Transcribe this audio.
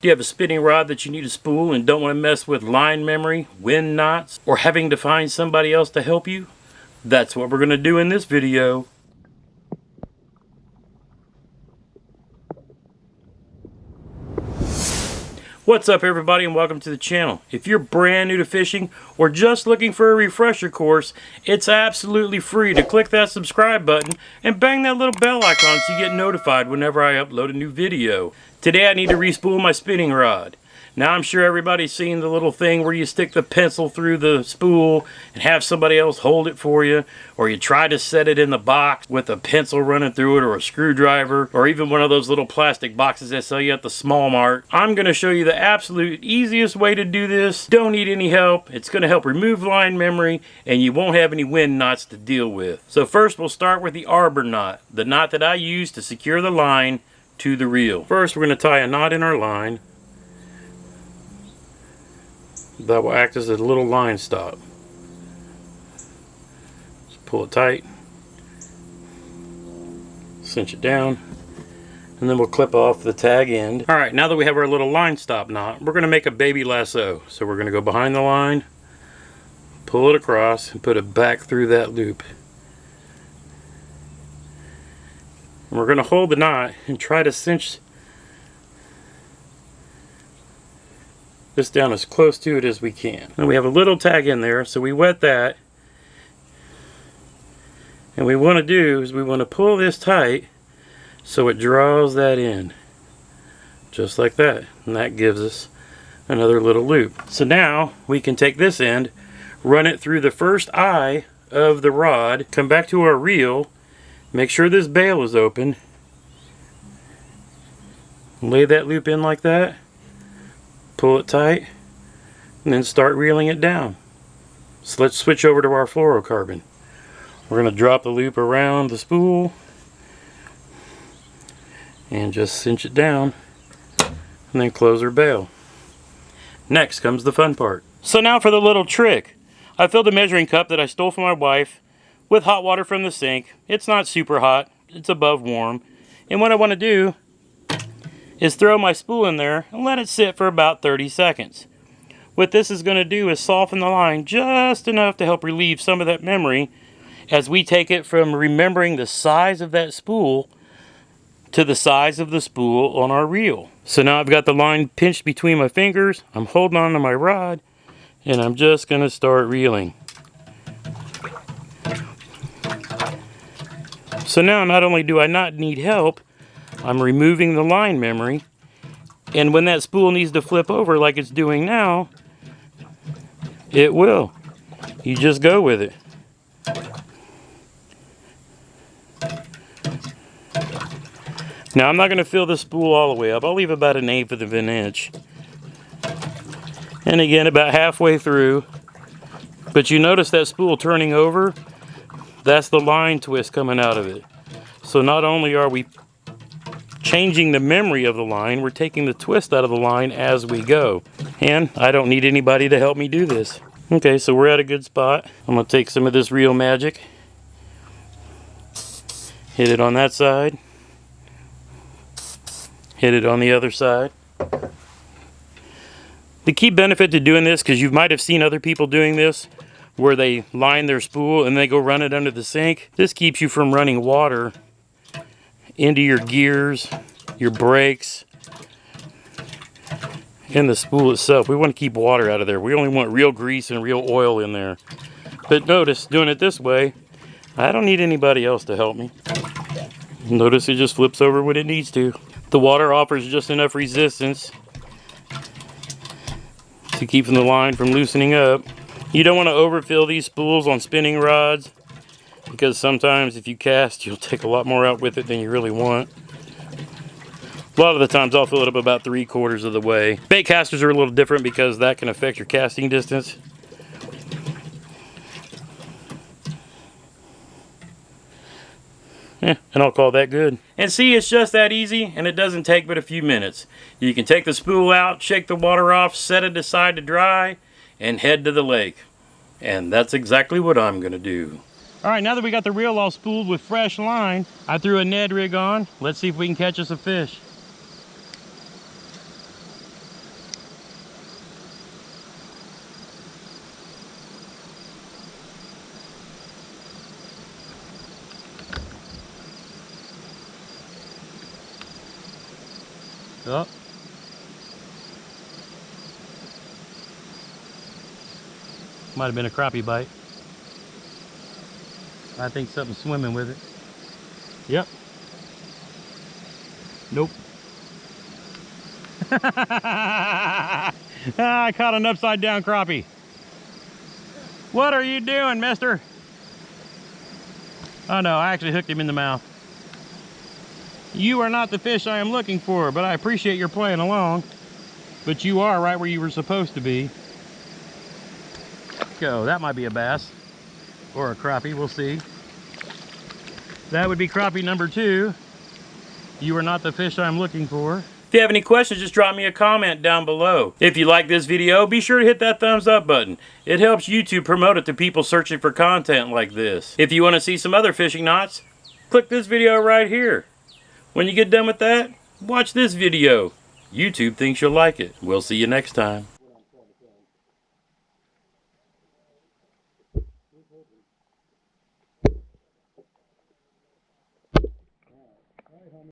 Do you have a spinning rod that you need to spool and don't want to mess with line memory, wind knots, or having to find somebody else to help you? That's what we're going to do in this video. What's up everybody and welcome to the channel. If you're brand new to fishing or just looking for a refresher course, it's absolutely free to click that subscribe button and bang that little bell icon so you get notified whenever I upload a new video. Today I need to respool my spinning rod. Now I'm sure everybody's seen the little thing where you stick the pencil through the spool and have somebody else hold it for you, or you try to set it in the box with a pencil running through it, or a screwdriver, or even one of those little plastic boxes that sell you at the small mart. I'm going to show you the absolute easiest way to do this. Don't need any help. It's going to help remove line memory and you won't have any wind knots to deal with. So first we'll start with the Arbor Knot, the knot that I use to secure the line to the reel. First we're going to tie a knot in our line that will act as a little line stop. Just pull it tight, cinch it down, and then we'll clip off the tag end. Alright, now that we have our little line stop knot, we're going to make a baby lasso. So we're going to go behind the line, pull it across, and put it back through that loop. And we're going to hold the knot and try to cinch this down as close to it as we can. And we have a little tag in there, so we wet that. And what we want to do is we want to pull this tight so it draws that in. Just like that. And that gives us another little loop. So now we can take this end, run it through the first eye of the rod, come back to our reel, make sure this bail is open, lay that loop in like that, pull it tight, and then start reeling it down. So let's switch over to our fluorocarbon. We're going to drop the loop around the spool and just cinch it down and then close our bail. Next comes the fun part. So now for the little trick. I filled a measuring cup that I stole from my wife with hot water from the sink. It's not super hot, it's above warm. And what I want to do is throw my spool in there and let it sit for about 30 seconds. What this is going to do is soften the line just enough to help relieve some of that memory as we take it from remembering the size of that spool to the size of the spool on our reel. So now I've got the line pinched between my fingers, I'm holding on to my rod, and I'm just going to start reeling. So now not only do I not need help, I'm removing the line memory, and when that spool needs to flip over like it's doing now, it will. You just go with it. Now I'm not going to fill the spool all the way up. I'll leave about 1/8 of an inch. And again, about halfway through. But you notice that spool turning over? That's the line twist coming out of it. So not only are we changing the memory of the line, we're taking the twist out of the line as we go. And I don't need anybody to help me do this. Okay, so we're at a good spot. I'm going to take some of this Reel Magic, hit it on that side, hit it on the other side. The key benefit to doing this, because you might have seen other people doing this, where they line their spool and they go run it under the sink. This keeps you from running water into your gears, your brakes, and the spool itself. We want to keep water out of there. We only want real grease and real oil in there. But notice, doing it this way, I don't need anybody else to help me. Notice it just flips over when it needs to. The water offers just enough resistance to keep the line from loosening up. You don't want to overfill these spools on spinning rods, because sometimes if you cast, you'll take a lot more out with it than you really want. A lot of the times I'll fill it up about 3/4 of the way. Bait casters are a little different because that can affect your casting distance. Yeah, and I'll call that good. And see, it's just that easy, and it doesn't take but a few minutes. You can take the spool out, shake the water off, set it aside to dry, and head to the lake. And that's exactly what I'm going to do. Alright, now that we got the reel all spooled with fresh line, I threw a Ned rig on. Let's see if we can catch us a fish. Oh. Might have been a crappie bite. I think something's swimming with it. Yep. Nope. I caught an upside down crappie. What are you doing, mister? Oh no, I actually hooked him in the mouth. You are not the fish I am looking for, but I appreciate your playing along. But you are right where you were supposed to be. Go, that might be a bass. Or a crappie, we'll see. That would be crappie number 2. You are not the fish I'm looking for. If you have any questions, just drop me a comment down below. If you like this video, be sure to hit that thumbs up button. It helps YouTube promote it to people searching for content like this. If you want to see some other fishing knots, click this video right here. When you get done with that, watch this video. YouTube thinks you'll like it. We'll see you next time.